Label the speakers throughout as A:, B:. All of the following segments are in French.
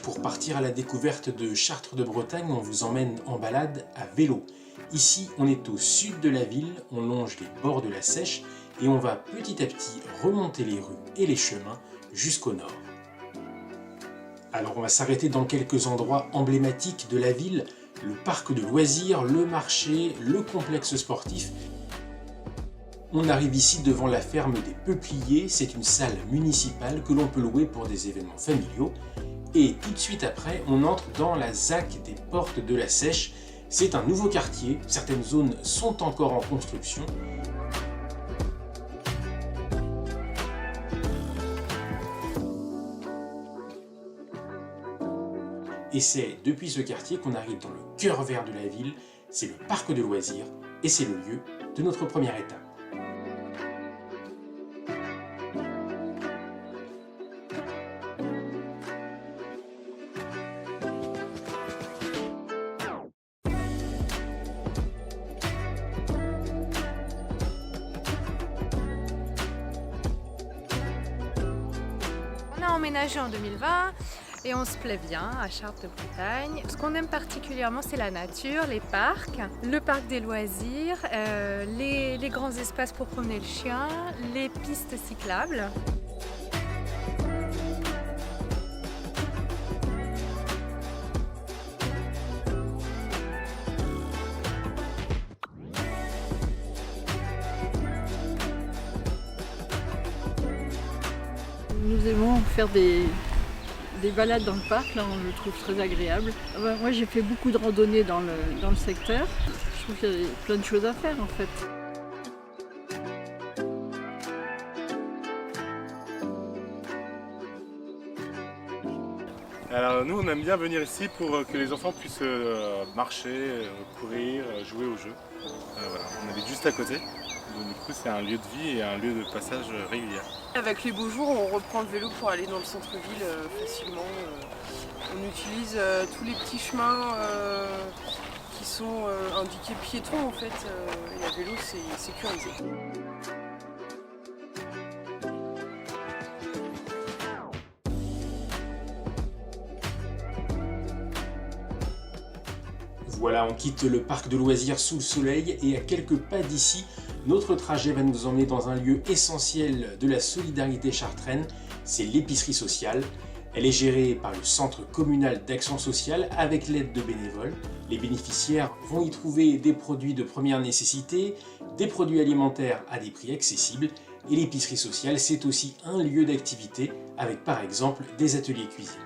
A: Pour partir à la découverte de Chartres de Bretagne, on vous emmène en balade à vélo. Ici, on est au sud de la ville, on longe les bords de la Seiche et on va petit à petit remonter les rues et les chemins jusqu'au nord. Alors on va s'arrêter dans quelques endroits emblématiques de la ville, le parc de loisirs, le marché, le complexe sportif. On arrive ici devant la ferme des Peupliers, c'est une salle municipale que l'on peut louer pour des événements familiaux. Et tout de suite après, on entre dans la ZAC des Portes de la Seiche. C'est un nouveau quartier, certaines zones sont encore en construction. Et c'est depuis ce quartier qu'on arrive dans le cœur vert de la ville, c'est le parc de loisirs et c'est le lieu de notre première étape.
B: On a emménagé en 2020 et on se plaît bien à Chartres de Bretagne. Ce qu'on aime particulièrement, c'est la nature, les parcs, le parc des loisirs, les grands espaces pour promener le chien, les pistes cyclables.
C: Nous aimons faire des balades dans le parc, là on le trouve très agréable. Moi j'ai fait beaucoup de randonnées dans le secteur. Je trouve qu'il y a plein de choses à faire en fait.
D: Alors nous on aime bien venir ici pour que les enfants puissent marcher, courir, jouer au jeu. Voilà. On habite juste à côté, donc du coup c'est un lieu de vie et un lieu de passage régulier.
E: Avec les beaux jours, on reprend le vélo pour aller dans le centre-ville facilement. On utilise tous les petits chemins qui sont indiqués piétons en fait. Et à vélo, c'est sécurisé.
A: Voilà, on quitte le parc de loisirs sous le soleil et à quelques pas d'ici, notre trajet va nous emmener dans un lieu essentiel de la solidarité chartraine, c'est l'épicerie sociale. Elle est gérée par le Centre communal d'action sociale avec l'aide de bénévoles. Les bénéficiaires vont y trouver des produits de première nécessité, des produits alimentaires à des prix accessibles et l'épicerie sociale c'est aussi un lieu d'activité avec par exemple des ateliers cuisine.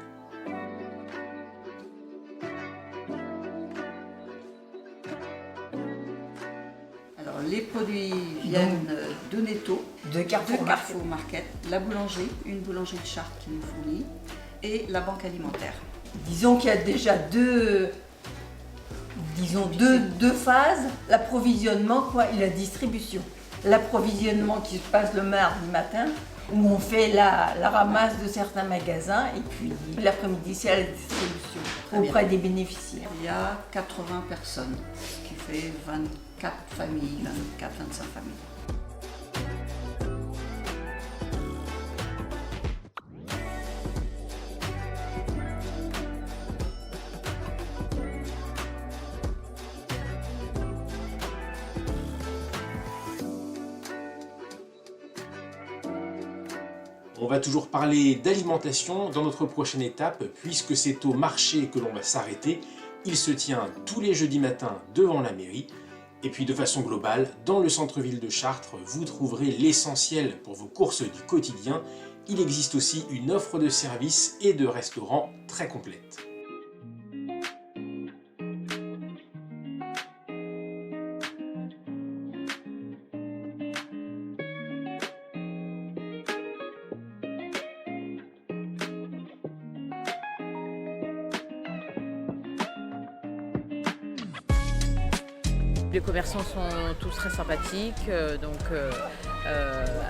F: Les produits viennent de Netto,
G: de Carrefour
F: Market, la boulangerie, une boulangerie de Chartres qui nous fournit, et la banque alimentaire.
G: Disons qu'il y a déjà deux phases, l'approvisionnement et la distribution. L'approvisionnement qui se passe le mardi matin, où on fait la ramasse de certains magasins, et puis l'après-midi c'est la distribution auprès des bénéficiaires.
F: Il y a 80 personnes, ce qui fait 24 familles, 24-25 familles.
A: On va toujours parler d'alimentation dans notre prochaine étape, puisque c'est au marché que l'on va s'arrêter. Il se tient tous les jeudis matins devant la mairie. Et puis de façon globale, dans le centre-ville de Chartres, vous trouverez l'essentiel pour vos courses du quotidien. Il existe aussi une offre de services et de restaurants très complète.
H: Les commerçants sont tous très sympathiques, à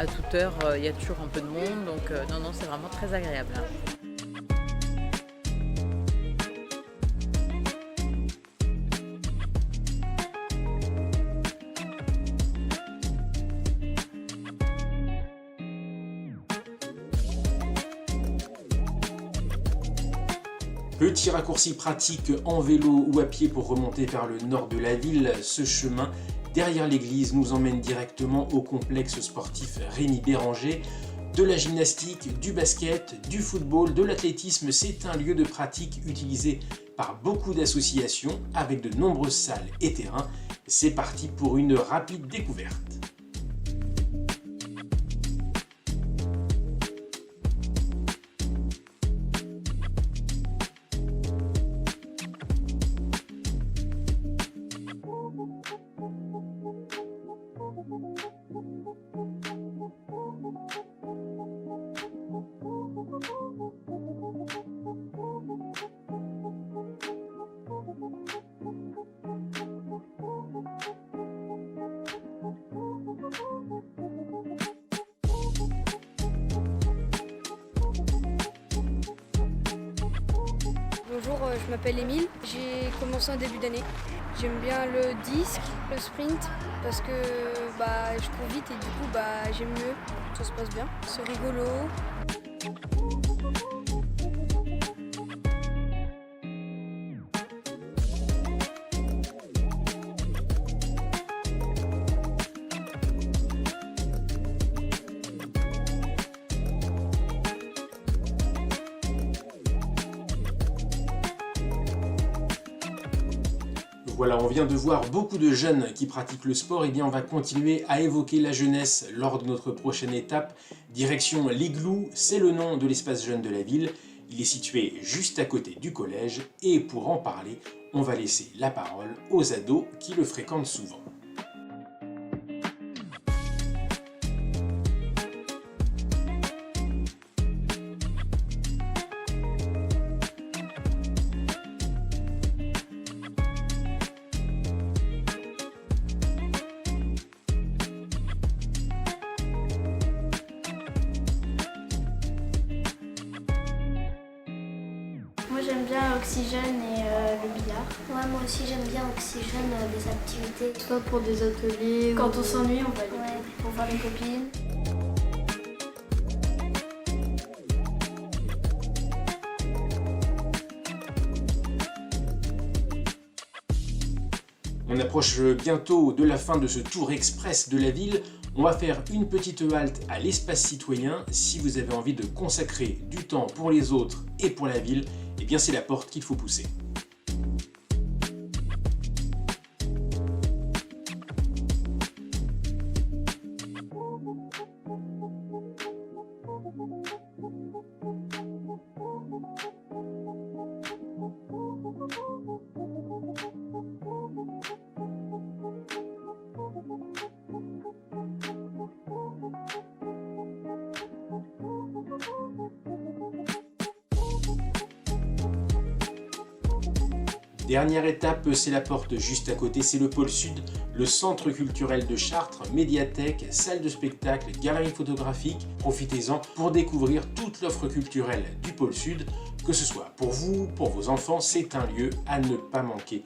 H: toute heure il y a toujours un peu de monde, donc non, c'est vraiment très agréable.
A: Petit raccourci pratique en vélo ou à pied pour remonter vers le nord de la ville, ce chemin derrière l'église nous emmène directement au complexe sportif Rémi Béranger. De la gymnastique, du basket, du football, de l'athlétisme, c'est un lieu de pratique utilisé par beaucoup d'associations avec de nombreuses salles et terrains. C'est parti pour une rapide découverte.
I: Bonjour, je m'appelle Émile, j'ai commencé en début d'année. J'aime bien le disque, le sprint, parce que je cours vite et du coup j'aime mieux, ça se passe bien, c'est rigolo.
A: Voilà, on vient de voir beaucoup de jeunes qui pratiquent le sport, et bien on va continuer à évoquer la jeunesse lors de notre prochaine étape. Direction l'Igloo, c'est le nom de l'espace jeune de la ville. Il est situé juste à côté du collège, et pour en parler, on va laisser la parole aux ados qui le fréquentent souvent.
J: Moi j'aime bien Oxygène et le billard.
K: Ouais, moi aussi j'aime bien Oxygène, des activités.
J: Soit pour des ateliers.
I: Quand on s'ennuie, on va
K: Ouais, pour voir les copines.
A: On approche bientôt de la fin de ce tour express de la ville. On va faire une petite halte à l'espace citoyen. Si vous avez envie de consacrer du temps pour les autres et pour la ville, eh bien c'est la porte qu'il faut pousser. Dernière étape, c'est la porte juste à côté, c'est le pôle sud, le centre culturel de Chartres, médiathèque, salle de spectacle, galerie photographique. Profitez-en pour découvrir toute l'offre culturelle du pôle sud, que ce soit pour vous, pour vos enfants, c'est un lieu à ne pas manquer.